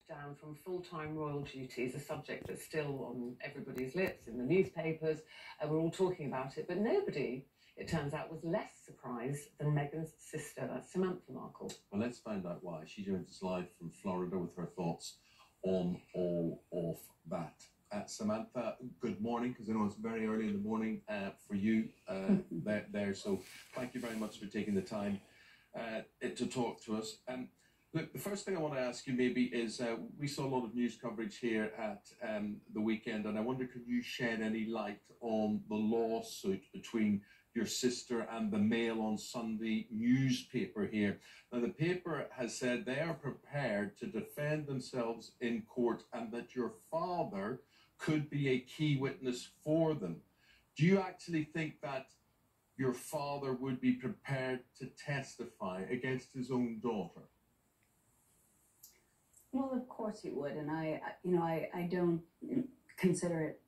down from full-time royal duties, a subject that's still on everybody's lips in the newspapers. We're all talking about it, but nobody, it turns out, was less surprised than Meghan's sister, Samantha Markle. Well, let's find out why. She joins us live from Florida with her thoughts on all of that. Samantha, good morning, because I know it's very early in the morning for you there. So thank you very much for taking the time to talk to us. Look, the first thing I want to ask you maybe is, we saw a lot of news coverage here at the weekend, and I wonder, could you shed any light on the lawsuit between your sister and the Mail on Sunday newspaper here? Now, the paper has said they are prepared to defend themselves in court and that your father could be a key witness for them. Do you actually think that your father would be prepared to testify against his own daughter? Well, of course he would, and I don't consider it,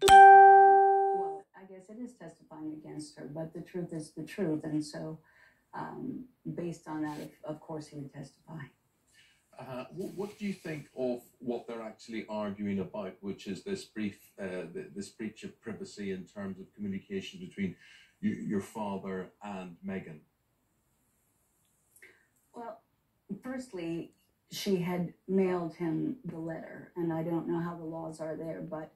well, I guess it is testifying against her, but the truth is the truth, and so based on that, of course he would testify. What do you think of what they're actually arguing about, which is this this breach of privacy in terms of communications between your father and Meghan? Well, firstly, she had mailed him the letter, and I don't know how the laws are there, but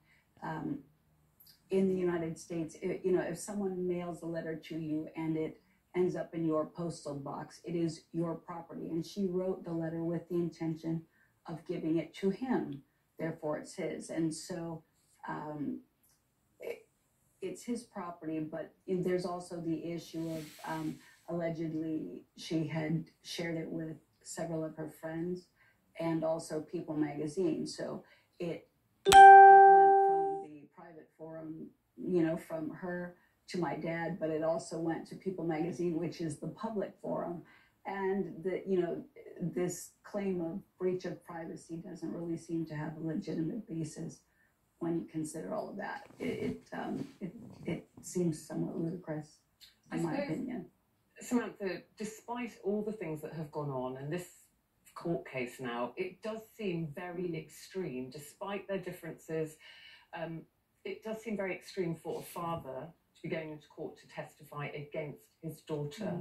in the United States, if someone mails a letter to you and it ends up in your postal box, it is your property, and she wrote the letter with the intention of giving it to him, therefore it's his, and so it's his property, but there's also the issue of allegedly she had shared it with several of her friends and also People magazine, so it went from the private forum, from her to my dad, but it also went to People magazine, which is the public forum, and this claim of breach of privacy doesn't really seem to have a legitimate basis when you consider all of that. It seems somewhat ludicrous, in my opinion. Samantha, despite all the things that have gone on and this court case now, it does seem very extreme, despite their differences. It does seem very extreme for a father to be going into court to testify against his daughter.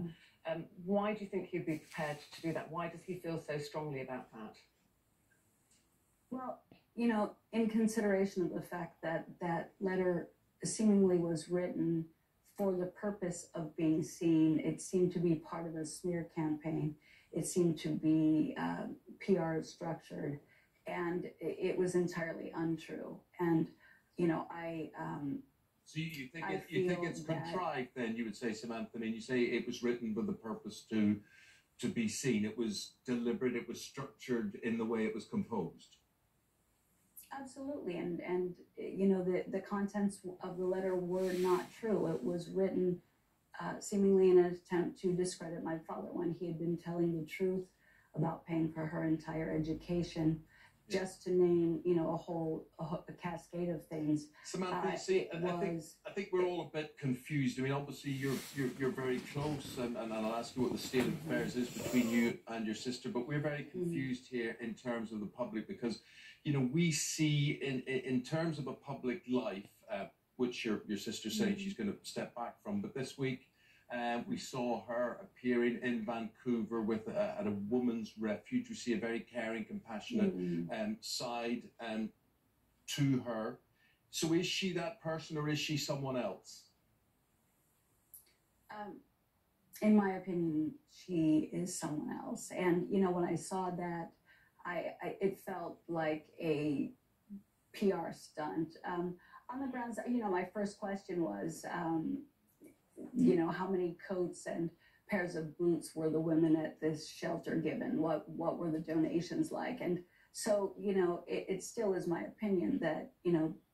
Why do you think he'd be prepared to do that? Why does he feel so strongly about that? Well, in consideration of the fact that that letter seemingly was written for the purpose of being seen, it seemed to be part of a smear campaign. It seemed to be PR structured, and it was entirely untrue. And so you think it's contrived? Then you would say, Samantha. I mean, you say it was written with the purpose to be seen. It was deliberate. It was structured in the way it was composed. Absolutely, and the contents of the letter were not true. It was written seemingly in an attempt to discredit my father when he had been telling the truth about paying for her entire education, just to name a cascade of things. Samantha, you see, I think we're all a bit confused. I mean, obviously you're very close, and I'll ask you what the state of affairs is between you and your sister, but we're very confused here in terms of the public, because we see in terms of a public life, which your sister's saying she's going to step back from, but this week we saw her appearing in Vancouver at a woman's refuge. We see a very caring, compassionate side to her. So is she that person, or is she someone else? In my opinion, she is someone else. And when I saw that, it felt like a PR stunt. On the grounds, my first question was, how many coats and pairs of boots were the women at this shelter given? What were the donations like? And so, it still is my opinion that,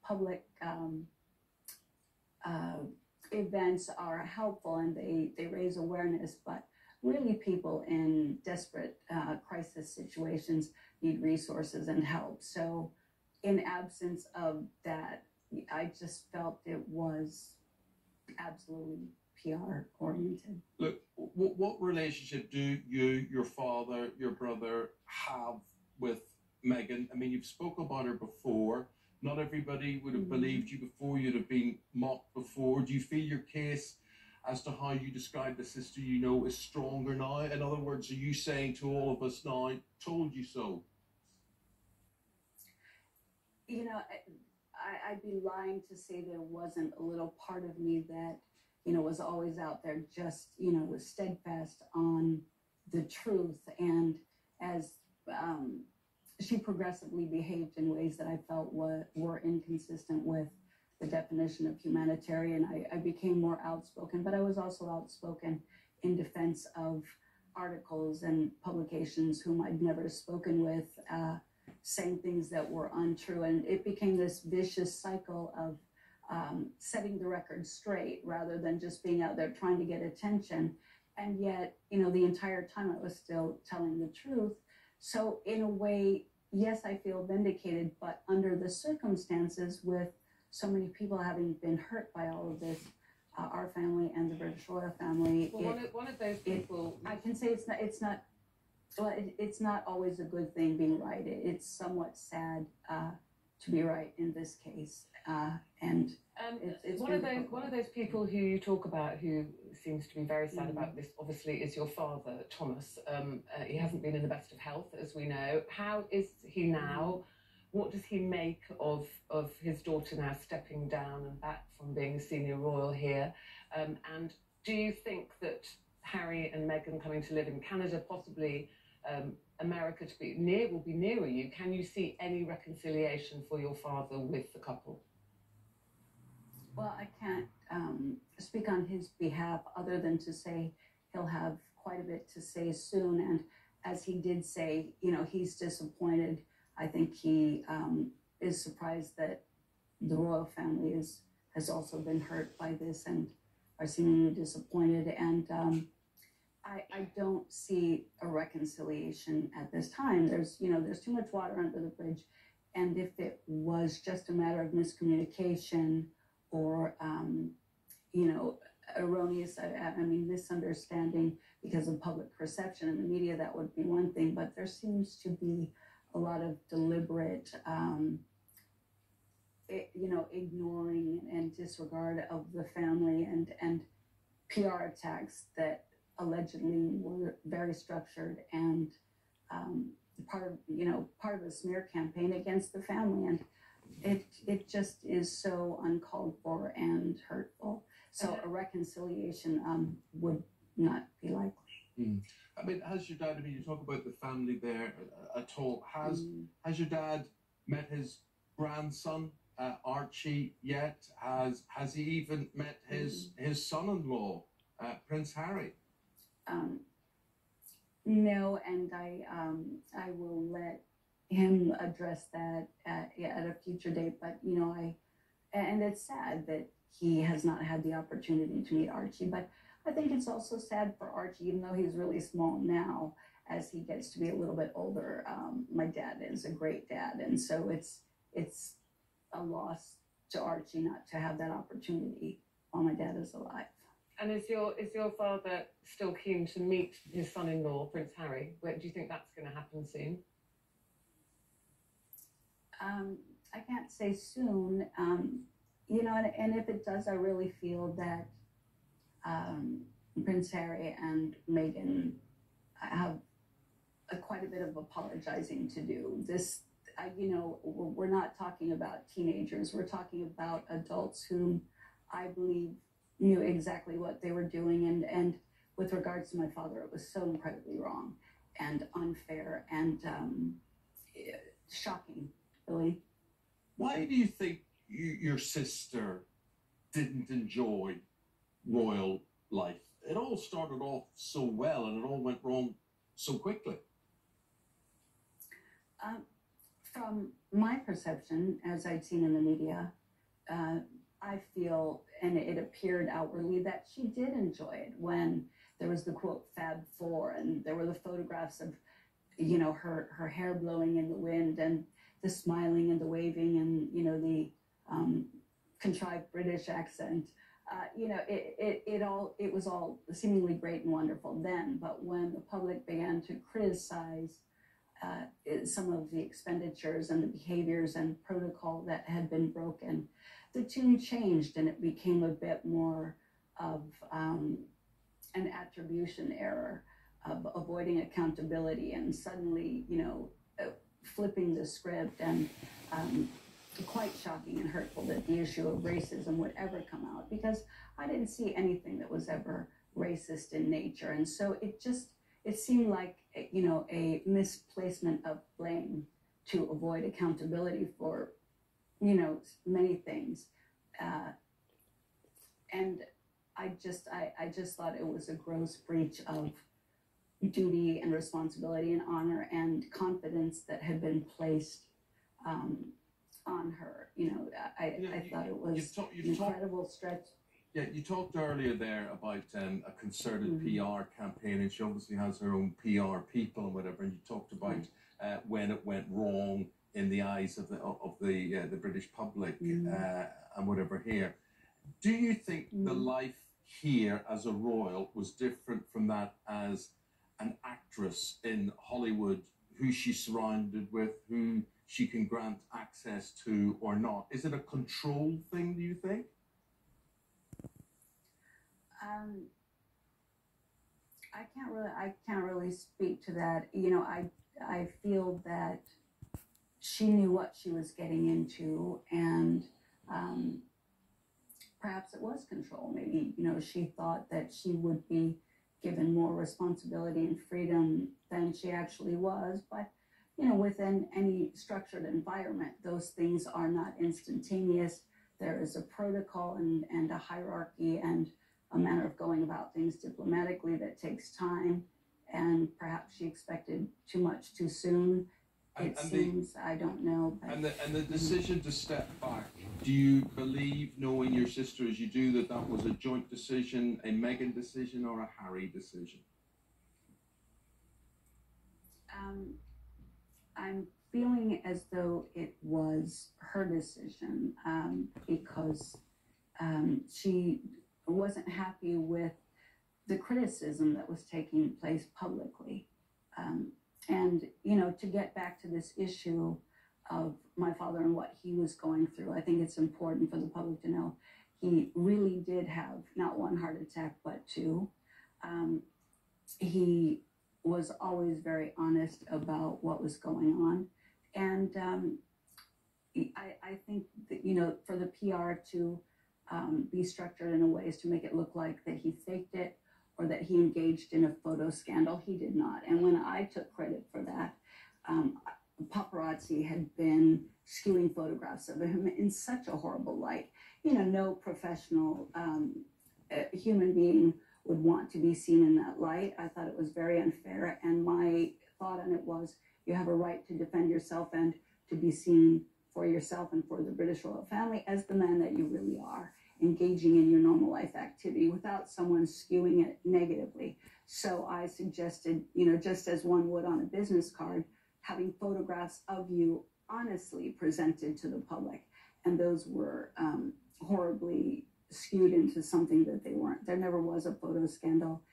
public events are helpful and they raise awareness, but really people in desperate crisis situations need resources and help. So in absence of that, I just felt it was absolutely PR oriented. Look, what relationship do you, your father, your brother have with Meghan. I mean, you've spoken about her before. Not everybody would have believed you before. You'd have been mocked before. Do you feel your case as to how you describe the sister you know is stronger now? In other words, are you saying to all of us now, told you so? You know, I'd be lying to say there wasn't a little part of me that, you know, was always out there, just, you know, was steadfast on the truth. And as she progressively behaved in ways that I felt were inconsistent with the definition of humanitarian, I became more outspoken, but I was also outspoken in defense of articles and publications whom I'd never spoken with, saying things that were untrue. And it became this vicious cycle of setting the record straight rather than just being out there trying to get attention. And yet, you know, the entire time I was still telling the truth. So in a way, yes, I feel vindicated, but under the circumstances, with so many people having been hurt by all of this, our family and the British royal family. Well, one of those people. I can say it's not always a good thing being right. It's somewhat sad to be right in this case, and it's one of those people who you talk about who seems to be very sad about this. Obviously, is your father, Thomas. He hasn't been in the best of health, as we know. How is he now? What does he make of his daughter now stepping down and back from being a senior royal here? And do you think that Harry and Meghan coming to live in Canada, possibly America will be nearer you? Can you see any reconciliation for your father with the couple? Well, I can't speak on his behalf other than to say he'll have quite a bit to say soon. And as he did say, you know, he's disappointed. I think he is surprised that the royal family has also been hurt by this and are seemingly disappointed. And I don't see a reconciliation at this time. There's too much water under the bridge. And if it was just a matter of miscommunication or, erroneous, misunderstanding because of public perception in the media, that would be one thing. But there seems to be a lot of deliberate, ignoring and disregard of the family and PR attacks that allegedly were very structured and part of a smear campaign against the family. And it just is so uncalled for and hurtful. So a reconciliation would not be likely. I mean, has your dad, you talk about the family there at all, has your dad met his grandson, Archie, yet? Has he even met his son-in-law, Prince Harry? No, and I will let him address that at a future date. But, and it's sad that he has not had the opportunity to meet Archie, but I think it's also sad for Archie, even though he's really small now, as he gets to be a little bit older. My dad is a great dad, and so it's a loss to Archie not to have that opportunity while my dad is alive. And is your father still keen to meet his son-in-law, Prince Harry? Do you think that's going to happen soon? I can't say soon. And if it does, I really feel that Prince Harry and Meghan have quite a bit of apologizing to do. We're not talking about teenagers. We're talking about adults whom I believe knew exactly what they were doing. And with regards to my father, it was so incredibly wrong and unfair and shocking, really. Why do you think your sister didn't enjoy royal life? It all started off so well and it all went wrong so quickly. From my perception, as I'd seen in the media, I feel, and it appeared outwardly, that she did enjoy it when there was the quote Fab Four and there were the photographs of, her hair blowing in the wind and the smiling and the waving and, the contrived British accent. It was all seemingly great and wonderful then. But when the public began to criticize some of the expenditures and the behaviors and protocol that had been broken, the tune changed and it became a bit more of an attribution error, of avoiding accountability and suddenly, flipping the script, and quite shocking and hurtful that the issue of racism would ever come out, because I didn't see anything that was ever racist in nature. And so it seemed like, a misplacement of blame to avoid accountability for, many things. And I just thought it was a gross breach of duty and responsibility and honor and confidence that had been placed on her. I thought it was an incredible stretch. Yeah, you talked earlier there about a concerted PR campaign, and she obviously has her own PR people and whatever. And you talked about when it went wrong in the eyes of the British public and whatever here. Do you think the life here as a royal was different from that as an actress in Hollywood, who she's surrounded with, who she can grant access to or not? Is it a control thing, do you think? I can't really speak to that. I feel that she knew what she was getting into, and perhaps it was control. Maybe, she thought that she would be given more responsibility and freedom than she actually was. But, within any structured environment, those things are not instantaneous. There is a protocol and a hierarchy and a manner of going about things diplomatically that takes time. And perhaps she expected too much too soon. It seems, I don't know. But, and the decision to step back, do you believe, knowing your sister as you do, that was a joint decision, a Meghan decision, or a Harry decision? I'm feeling as though it was her decision, because she wasn't happy with the criticism that was taking place publicly. And, to get back to this issue of my father and what he was going through, I think it's important for the public to know he really did have not one heart attack, but two. He was always very honest about what was going on. And I think that, for the PR to be structured in a way as to make it look like that he faked it or that he engaged in a photo scandal, he did not. And when I took credit for that, paparazzi had been skewing photographs of him in such a horrible light. No professional human being would want to be seen in that light. I thought it was very unfair, and my thought on it was, you have a right to defend yourself and to be seen for yourself and for the British royal family as the man that you really are, engaging in your normal life activity without someone skewing it negatively. So I suggested, just as one would on a business card, having photographs of you honestly presented to the public. And those were horribly skewed into something that they weren't. There never was a photo scandal.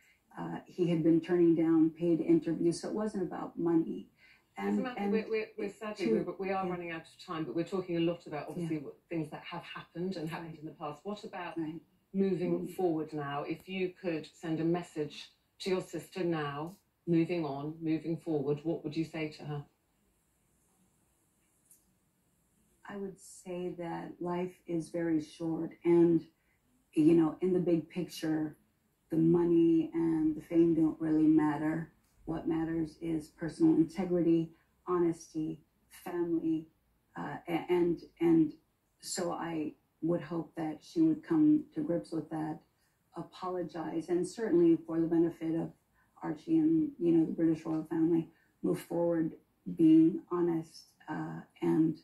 He had been turning down paid interviews, so it wasn't about money. We're sadly, we are running out of time, but we're talking a lot about, obviously, things that have happened and happened in the past. What about moving forward now? If you could send a message to your sister now, moving on, moving forward, what would you say to her? I would say that life is very short, and, in the big picture, the money and the fame don't really matter. What matters is personal integrity, honesty, family, and so I would hope that she would come to grips with that, apologize, and certainly for the benefit of Archie and the British royal family, move forward being honest and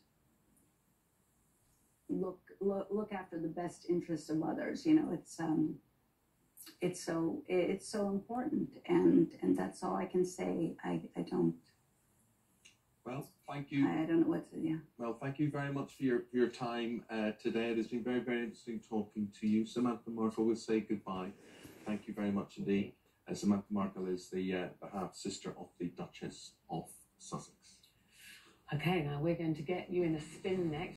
look after the best interests of others. It's so important, and that's all I can say. I don't. Well, thank you. I don't know what to. Yeah. Well, thank you very much for your time today. It has been very, very interesting talking to you, Samantha Markle. We'll say goodbye. Thank you very much indeed. Samantha Markle is the half sister of the Duchess of Sussex. Okay, now we're going to get you in a spin next.